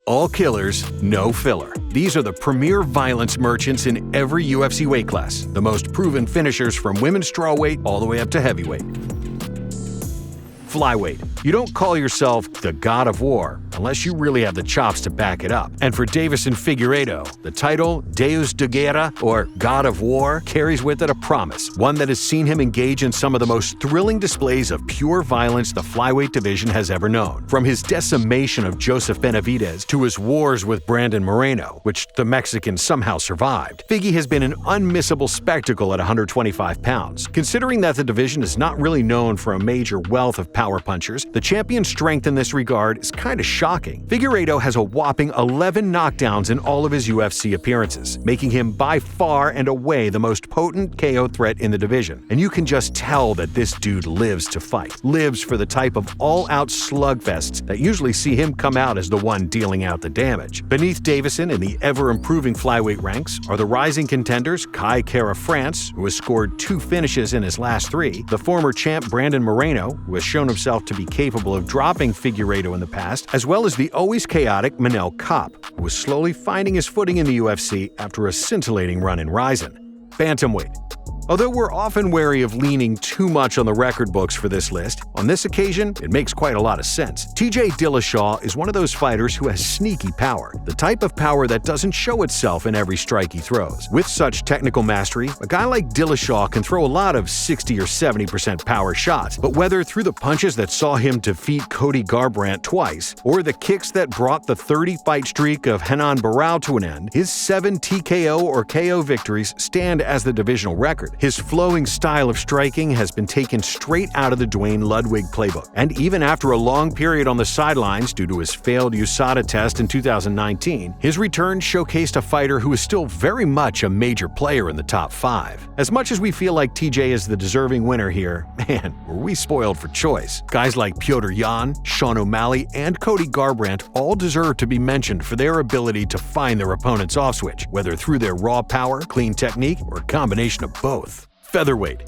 All killers, no filler. These are the premier violence merchants in every UFC weight class. The most proven finishers from women's strawweight all the way up to heavyweight. Flyweight. You don't call yourself the God of War unless you really have the chops to back it up. And for Deiveson Figueiredo, the title Deus de Guerra, or God of War, carries with it a promise, one that has seen him engage in some of the most thrilling displays of pure violence the flyweight division has ever known. From his decimation of Joseph Benavidez to his wars with Brandon Moreno, which the Mexican somehow survived, Figgy has been an unmissable spectacle at 125 pounds. Considering that the division is not really known for a major wealth of power punchers, the champion's strength in this regard is kind of shocking. Figueiredo has a whopping 11 knockdowns in all of his UFC appearances, making him by far and away the most potent KO threat in the division. And you can just tell that this dude lives to fight, lives for the type of all-out slugfests that usually see him come out as the one dealing out the damage. Beneath Deiveson in the ever-improving flyweight ranks are the rising contenders Kai Kara France, who has scored 2 finishes in his last 3, the former champ Brandon Moreno, who has shown himself to be capable of dropping Figueiredo in the past, as well as the always chaotic Manel Kape, who was slowly finding his footing in the UFC after a scintillating run in Rizin. Bantamweight. Although we're often wary of leaning too much on the record books for this list, on this occasion, it makes quite a lot of sense. TJ Dillashaw is one of those fighters who has sneaky power, the type of power that doesn't show itself in every strike he throws. With such technical mastery, a guy like Dillashaw can throw a lot of 60 or 70% power shots, but whether through the punches that saw him defeat Cody Garbrandt twice, or the kicks that brought the 30-fight streak of Renan Barão to an end, his 7 TKO or KO victories stand as the divisional record. His flowing style of striking has been taken straight out of the Duane Ludwig playbook. And even after a long period on the sidelines due to his failed USADA test in 2019, his return showcased a fighter who is still very much a major player in the top 5. As much as we feel like TJ is the deserving winner here, man, were we spoiled for choice. Guys like Petr Yan, Sean O'Malley, and Cody Garbrandt all deserve to be mentioned for their ability to find their opponent's off-switch, whether through their raw power, clean technique, or a combination of both. Featherweight.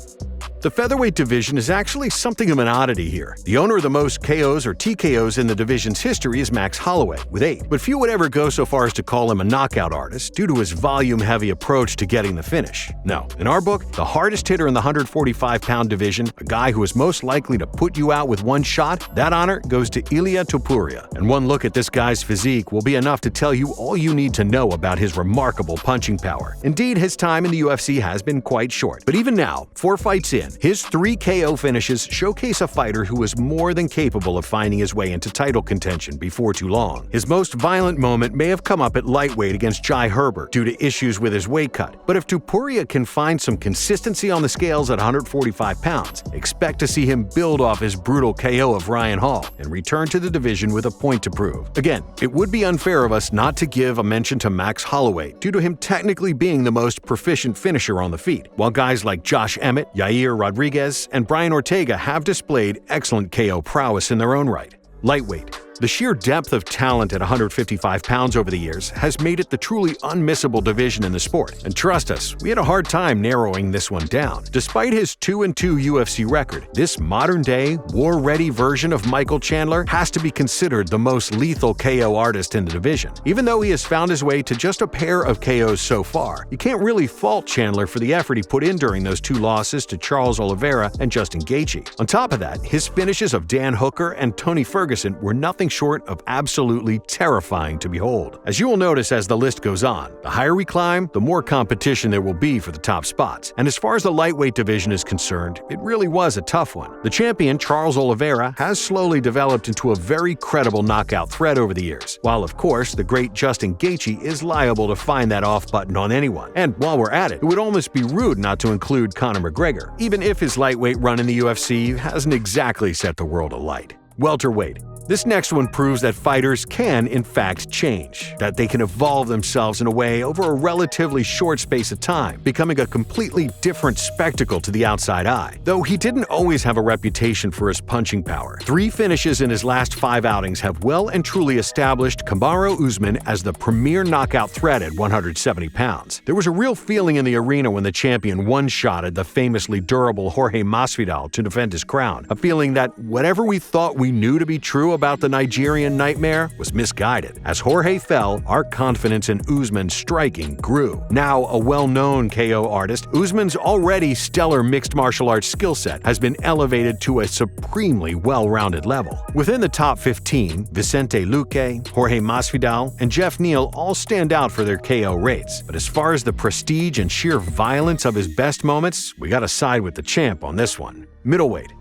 The featherweight division is actually something of an oddity here. The owner of the most KOs or TKOs in the division's history is Max Holloway, with 8, but few would ever go so far as to call him a knockout artist due to his volume-heavy approach to getting the finish. No, in our book, the hardest hitter in the 145-pound division, a guy who is most likely to put you out with one shot, that honor goes to Ilia Topuria. And one look at this guy's physique will be enough to tell you all you need to know about his remarkable punching power. Indeed, his time in the UFC has been quite short, but even now, 4 fights in, his 3 KO finishes showcase a fighter who is more than capable of finding his way into title contention before too long. His most violent moment may have come up at lightweight against Jai Herbert due to issues with his weight cut, but if Topuria can find some consistency on the scales at 145 pounds, expect to see him build off his brutal KO of Ryan Hall and return to the division with a point to prove. Again, it would be unfair of us not to give a mention to Max Holloway due to him technically being the most proficient finisher on the feet, while guys like Josh Emmett, Yair Rodriguez, and Brian Ortega have displayed excellent KO prowess in their own right. Lightweight. The sheer depth of talent at 155 pounds over the years has made it the truly unmissable division in the sport. And trust us, we had a hard time narrowing this one down. Despite his 2-2 UFC record, this modern-day, war-ready version of Michael Chandler has to be considered the most lethal KO artist in the division. Even though he has found his way to just a pair of KOs so far, you can't really fault Chandler for the effort he put in during those 2 losses to Charles Oliveira and Justin Gaethje. On top of that, his finishes of Dan Hooker and Tony Ferguson were nothing short of absolutely terrifying to behold. As you will notice as the list goes on, the higher we climb, the more competition there will be for the top spots. And as far as the lightweight division is concerned, it really was a tough one. The champion, Charles Oliveira, has slowly developed into a very credible knockout threat over the years, while of course the great Justin Gaethje is liable to find that off button on anyone. And while we're at it would almost be rude not to include Conor McGregor, even if his lightweight run in the UFC hasn't exactly set the world alight. Welterweight. This next one proves that fighters can, in fact, change, that they can evolve themselves in a way over a relatively short space of time, becoming a completely different spectacle to the outside eye. Though he didn't always have a reputation for his punching power, 3 finishes in his last 5 outings have well and truly established Kamaru Usman as the premier knockout threat at 170 pounds. There was a real feeling in the arena when the champion one-shotted the famously durable Jorge Masvidal to defend his crown, a feeling that whatever we thought we knew to be true about the Nigerian nightmare was misguided. As Jorge fell, our confidence in Usman's striking grew. Now a well-known KO artist, Usman's already stellar mixed martial arts skill set has been elevated to a supremely well-rounded level. Within the top 15, Vicente Luque, Jorge Masvidal, and Jeff Neal all stand out for their KO rates. But as far as the prestige and sheer violence of his best moments, we gotta side with the champ on this one. Middleweight.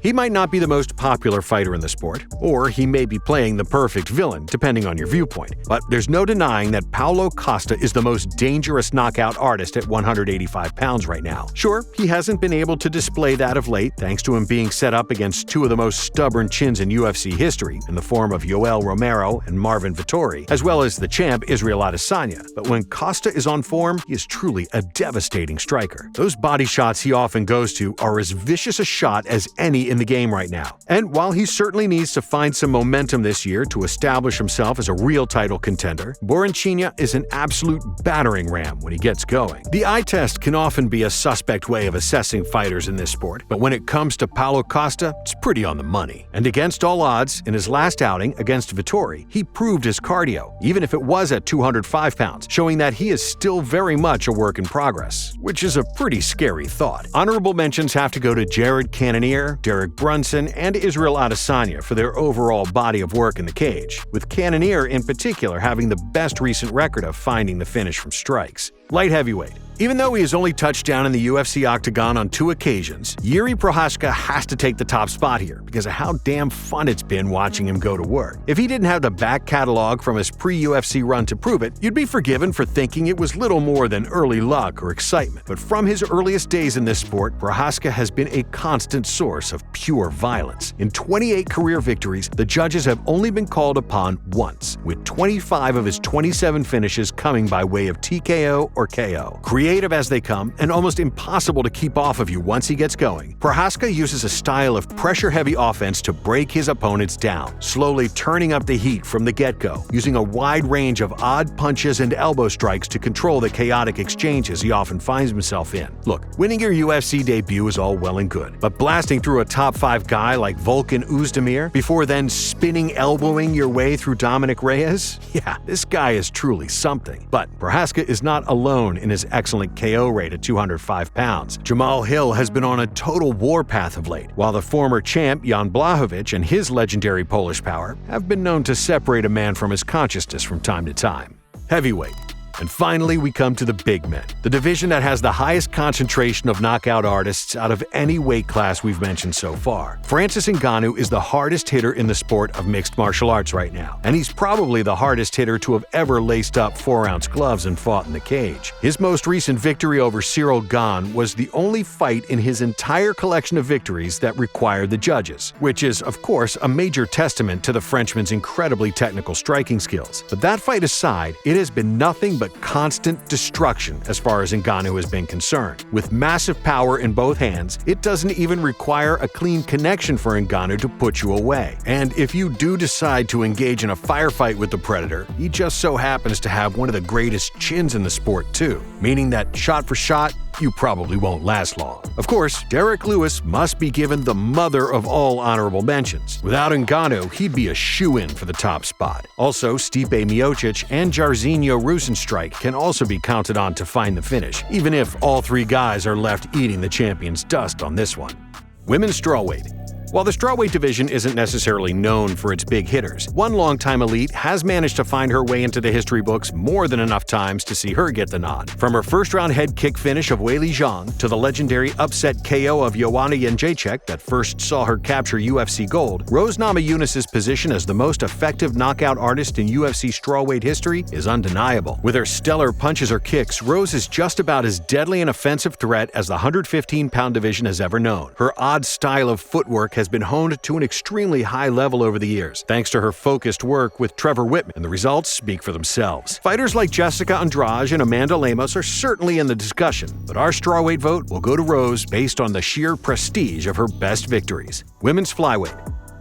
He might not be the most popular fighter in the sport, or he may be playing the perfect villain, depending on your viewpoint. But there's no denying that Paulo Costa is the most dangerous knockout artist at 185 pounds right now. Sure, he hasn't been able to display that of late, thanks to him being set up against two of the most stubborn chins in UFC history, in the form of Yoel Romero and Marvin Vettori, as well as the champ Israel Adesanya. But when Costa is on form, he is truly a devastating striker. Those body shots he often goes to are as vicious a shot as any in the game right now. And while he certainly needs to find some momentum this year to establish himself as a real title contender, Borrachinha is an absolute battering ram when he gets going. The eye test can often be a suspect way of assessing fighters in this sport, but when it comes to Paulo Costa, it's pretty on the money. And against all odds, in his last outing against Vettori, he proved his cardio, even if it was at 205 pounds, showing that he is still very much a work in progress, which is a pretty scary thought. Honorable mentions have to go to Jared Cannonier, Derek Brunson, and Israel Adesanya for their overall body of work in the cage, with Cannonier in particular having the best recent record of finding the finish from strikes. Light heavyweight. Even though he has only touched down in the UFC octagon on 2 occasions, Jiri Prochazka has to take the top spot here because of how damn fun it's been watching him go to work. If he didn't have the back catalog from his pre-UFC run to prove it, you'd be forgiven for thinking it was little more than early luck or excitement. But from his earliest days in this sport, Prochazka has been a constant source of pure violence. In 28 career victories, the judges have only been called upon once, with 25 of his 27 finishes coming by way of TKO or KO. Creative as they come, and almost impossible to keep off of you once he gets going, Prochazka uses a style of pressure-heavy offense to break his opponents down, slowly turning up the heat from the get-go, using a wide range of odd punches and elbow strikes to control the chaotic exchanges he often finds himself in. Look, winning your UFC debut is all well and good, but blasting through a top-5 guy like Volkan Oezdemir before then spinning elbowing your way through Dominic Reyes? Yeah, this guy is truly something. But Prochazka is not alone in his excellent KO rate at 205 pounds. Jamal Hill has been on a total warpath of late, while the former champ Jan Blachowicz and his legendary Polish power have been known to separate a man from his consciousness from time to time. Heavyweight. And finally, we come to the big men, the division that has the highest concentration of knockout artists out of any weight class we've mentioned so far. Francis Ngannou is the hardest hitter in the sport of mixed martial arts right now, and he's probably the hardest hitter to have ever laced up 4-ounce gloves and fought in the cage. His most recent victory over Cyril Gane was the only fight in his entire collection of victories that required the judges, which is, of course, a major testament to the Frenchman's incredibly technical striking skills. But that fight aside, it has been nothing but constant destruction as far as Ngannou has been concerned. With massive power in both hands, it doesn't even require a clean connection for Ngannou to put you away. And if you do decide to engage in a firefight with the Predator, he just so happens to have one of the greatest chins in the sport too, meaning that shot for shot, you probably won't last long. Of course, Derek Lewis must be given the mother of all honorable mentions. Without Ngannou, he'd be a shoo-in for the top spot. Also, Stipe Miocic and Jairzinho Rozenstruik can also be counted on to find the finish, even if all 3 guys are left eating the champion's dust on this one. Women's strawweight. While the strawweight division isn't necessarily known for its big hitters, one longtime elite has managed to find her way into the history books more than enough times to see her get the nod. From her first-round head kick finish of Weili Zhang to the legendary upset KO of Joanna Jędrzejczyk that first saw her capture UFC gold, Rose Namajunas' position as the most effective knockout artist in UFC strawweight history is undeniable. With her stellar punches or kicks, Rose is just about as deadly an offensive threat as the 115-pound division has ever known. Her odd style of footwork has been honed to an extremely high level over the years, thanks to her focused work with Trevor Whitman, and the results speak for themselves. Fighters like Jessica Andrade and Amanda Lemos are certainly in the discussion, but our strawweight vote will go to Rose based on the sheer prestige of her best victories. Women's flyweight.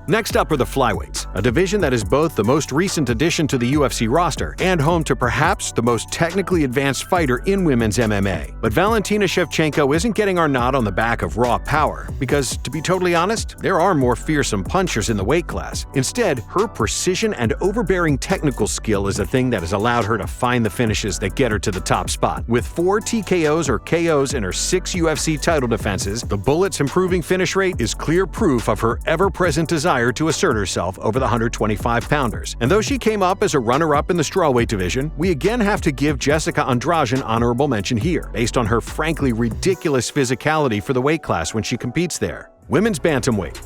Next up are the flyweights, a division that is both the most recent addition to the UFC roster and home to perhaps the most technically advanced fighter in women's MMA. But Valentina Shevchenko isn't getting our nod on the back of raw power, because, to be totally honest, there are more fearsome punchers in the weight class. Instead, her precision and overbearing technical skill is the thing that has allowed her to find the finishes that get her to the top spot. With 4 TKOs or KOs in her 6 UFC title defenses, the Bullet's improving finish rate is clear proof of her ever-present desire to assert herself over the 125-pounders. And though she came up as a runner-up in the strawweight division, we again have to give Jessica Andrade an honorable mention here, based on her frankly ridiculous physicality for the weight class when she competes there. Women's bantamweight.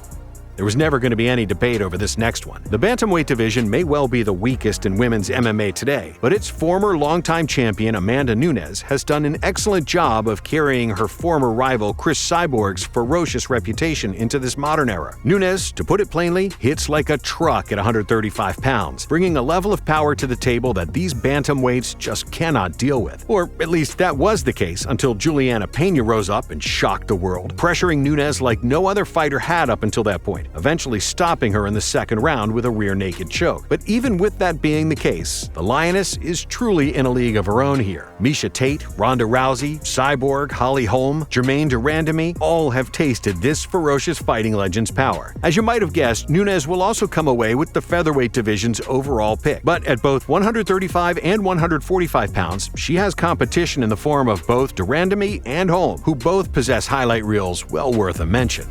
There was never going to be any debate over this next one. The bantamweight division may well be the weakest in women's MMA today, but its former longtime champion Amanda Nunes has done an excellent job of carrying her former rival Chris Cyborg's ferocious reputation into this modern era. Nunes, to put it plainly, hits like a truck at 135 pounds, bringing a level of power to the table that these bantamweights just cannot deal with. Or at least that was the case until Juliana Pena rose up and shocked the world, pressuring Nunes like no other fighter had up until that point, eventually stopping her in the second round with a rear naked choke. But even with that being the case, the Lioness is truly in a league of her own here. Miesha Tate, Ronda Rousey, Cyborg, Holly Holm, Germaine de Randamie all have tasted this ferocious fighting legend's power. As you might have guessed, Nunes will also come away with the featherweight division's overall pick. But at both 135 and 145 pounds, she has competition in the form of both de Randamie and Holm, who both possess highlight reels well worth a mention.